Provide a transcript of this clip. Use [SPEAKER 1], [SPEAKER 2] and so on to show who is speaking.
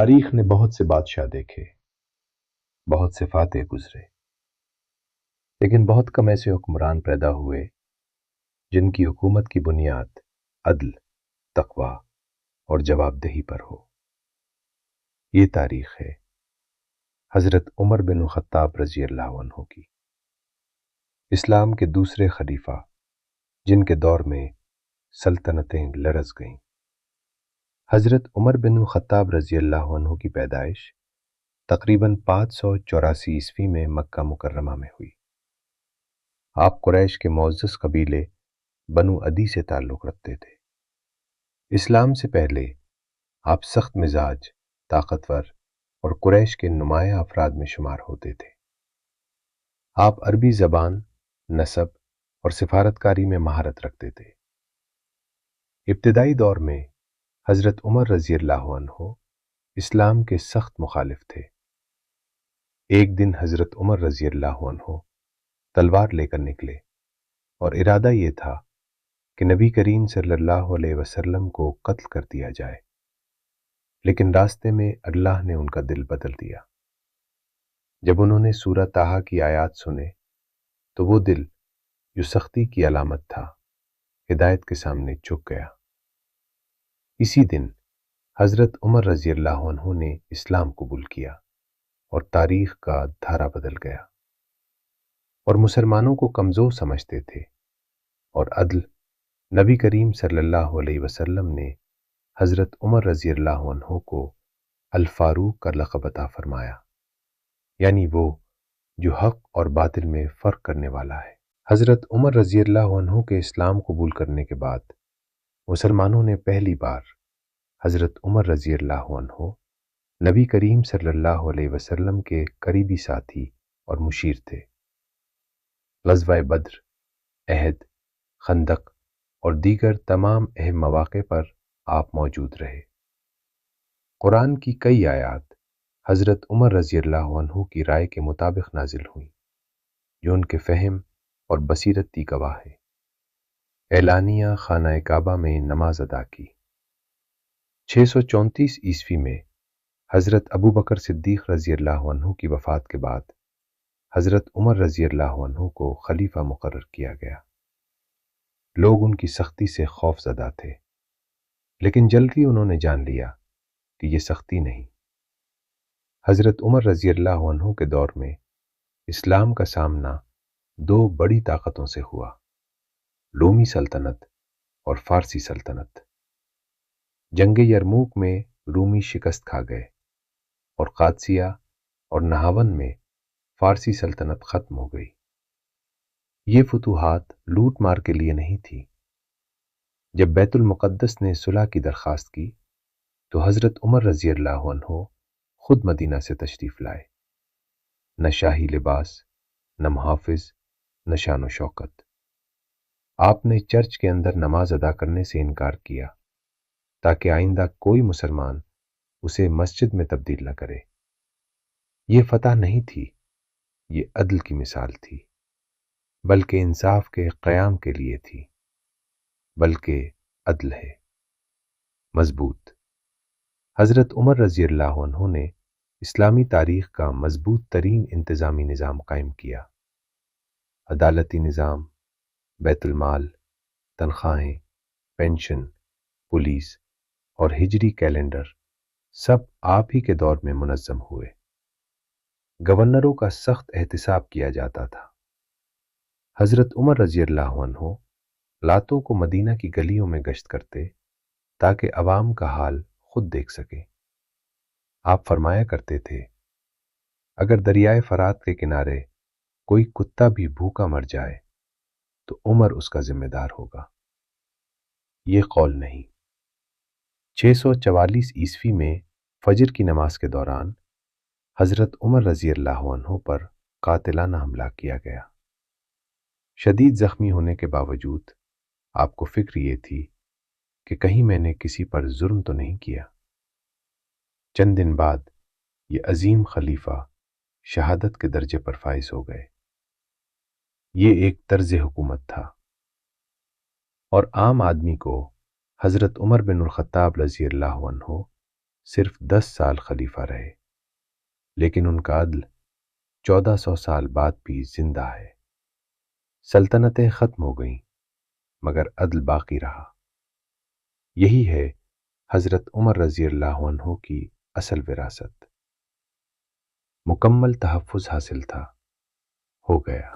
[SPEAKER 1] تاریخ نے بہت سے بادشاہ دیکھے، بہت سے فاتح گزرے، لیکن بہت کم ایسے حکمران پیدا ہوئے جن کی حکومت کی بنیاد عدل، تقوی اور جواب دہی پر ہو۔ یہ تاریخ ہے حضرت عمر بن الخطاب رضی اللہ عنہ کی، اسلام کے دوسرے خلیفہ جن کے دور میں سلطنتیں لرز گئیں۔ حضرت عمر بن الخطاب رضی اللہ عنہ کی پیدائش تقریباً 584 عیسوی میں مکہ مکرمہ میں ہوئی۔ آپ قریش کے معزز قبیلے بنو عدی سے تعلق رکھتے تھے۔ اسلام سے پہلے آپ سخت مزاج، طاقتور اور قریش کے نمایاں افراد میں شمار ہوتے تھے۔ آپ عربی زبان، نسب اور سفارتکاری میں مہارت رکھتے تھے۔ ابتدائی دور میں حضرت عمر رضی اللہ عنہ اسلام کے سخت مخالف تھے۔ ایک دن حضرت عمر رضی اللہ عنہ تلوار لے کر نکلے اور ارادہ یہ تھا کہ نبی کریم صلی اللہ علیہ وسلم کو قتل کر دیا جائے، لیکن راستے میں اللہ نے ان کا دل بدل دیا۔ جب انہوں نے سورہ طٰہٰ کی آیات سنے تو وہ دل جو سختی کی علامت تھا ہدایت کے سامنے جھک گیا۔ اسی دن حضرت عمر رضی اللہ عنہ نے اسلام قبول کیا اور تاریخ کا دھارا بدل گیا۔ اور مسلمانوں کو کمزور سمجھتے تھے، اور عدل نبی کریم صلی اللہ علیہ وسلم نے حضرت عمر رضی اللہ عنہ کو الفاروق کا لقب عطا فرمایا، یعنی وہ جو حق اور باطل میں فرق کرنے والا ہے۔ حضرت عمر رضی اللہ عنہ کے اسلام قبول کرنے کے بعد مسلمانوں نے پہلی بار حضرت عمر رضی اللہ عنہ نبی کریم صلی اللہ علیہ وسلم کے قریبی ساتھی اور مشیر تھے۔ غزوہ بدر، احد، خندق اور دیگر تمام اہم مواقع پر آپ موجود رہے۔ قرآن کی کئی آیات حضرت عمر رضی اللہ عنہ کی رائے کے مطابق نازل ہوئیں، جو ان کے فہم اور بصیرت کی گواہ ہے۔ اعلانیہ خانہ کعبہ میں نماز ادا کی۔ 634 عیسوی میں حضرت ابو بکر صدیق رضی اللہ عنہ کی وفات کے بعد حضرت عمر رضی اللہ عنہ کو خلیفہ مقرر کیا گیا۔ لوگ ان کی سختی سے خوف زدہ تھے، لیکن جلدی انہوں نے جان لیا کہ یہ سختی نہیں۔ حضرت عمر رضی اللہ عنہ کے دور میں اسلام کا سامنا دو بڑی طاقتوں سے ہوا، رومی سلطنت اور فارسی سلطنت۔ جنگ یرموک میں رومی شکست کھا گئے اور قادسیہ اور نہاون میں فارسی سلطنت ختم ہو گئی۔ یہ فتوحات لوٹ مار کے لیے نہیں تھی۔ جب بیت المقدس نے صلح کی درخواست کی تو حضرت عمر رضی اللہ عنہ خود مدینہ سے تشریف لائے۔ نہ شاہی لباس، نہ محافظ، نہ شان و شوکت۔ آپ نے چرچ کے اندر نماز ادا کرنے سے انکار کیا تاکہ آئندہ کوئی مسلمان اسے مسجد میں تبدیل نہ کرے۔ یہ فتح نہیں تھی، یہ عدل کی مثال تھی، بلکہ انصاف کے قیام کے لیے تھی، بلکہ عدل ہے مضبوط۔ حضرت عمر رضی اللہ عنہ نے اسلامی تاریخ کا مضبوط ترین انتظامی نظام قائم کیا۔ عدالتی نظام، بیت المال، تنخواہیں، پینشن، پولیس اور ہجری کیلنڈر سب آپ ہی کے دور میں منظم ہوئے۔ گورنروں کا سخت احتساب کیا جاتا تھا۔ حضرت عمر رضی اللہ عنہ راتوں کو مدینہ کی گلیوں میں گشت کرتے تاکہ عوام کا حال خود دیکھ سکیں۔ آپ فرمایا کرتے تھے، اگر دریائے فرات کے کنارے کوئی کتا بھی بھوکا مر جائے تو عمر اس کا ذمہ دار ہوگا۔ یہ قول نہیں۔ 644 عیسوی میں فجر کی نماز کے دوران حضرت عمر رضی اللہ عنہ پر قاتلانہ حملہ کیا گیا۔ شدید زخمی ہونے کے باوجود آپ کو فکر یہ تھی کہ کہیں میں نے کسی پر ظلم تو نہیں کیا۔ چند دن بعد یہ عظیم خلیفہ شہادت کے درجے پر فائز ہو گئے۔ یہ ایک طرز حکومت تھا، اور عام آدمی کو حضرت عمر بن الخطاب رضی اللہ عنہ صرف 10 سال خلیفہ رہے، لیکن ان کا عدل 1400 سال بعد بھی زندہ ہے۔ سلطنتیں ختم ہو گئیں مگر عدل باقی رہا۔ یہی ہے حضرت عمر رضی اللہ عنہ کی اصل وراثت۔ مکمل تحفظ حاصل تھا، ہو گیا۔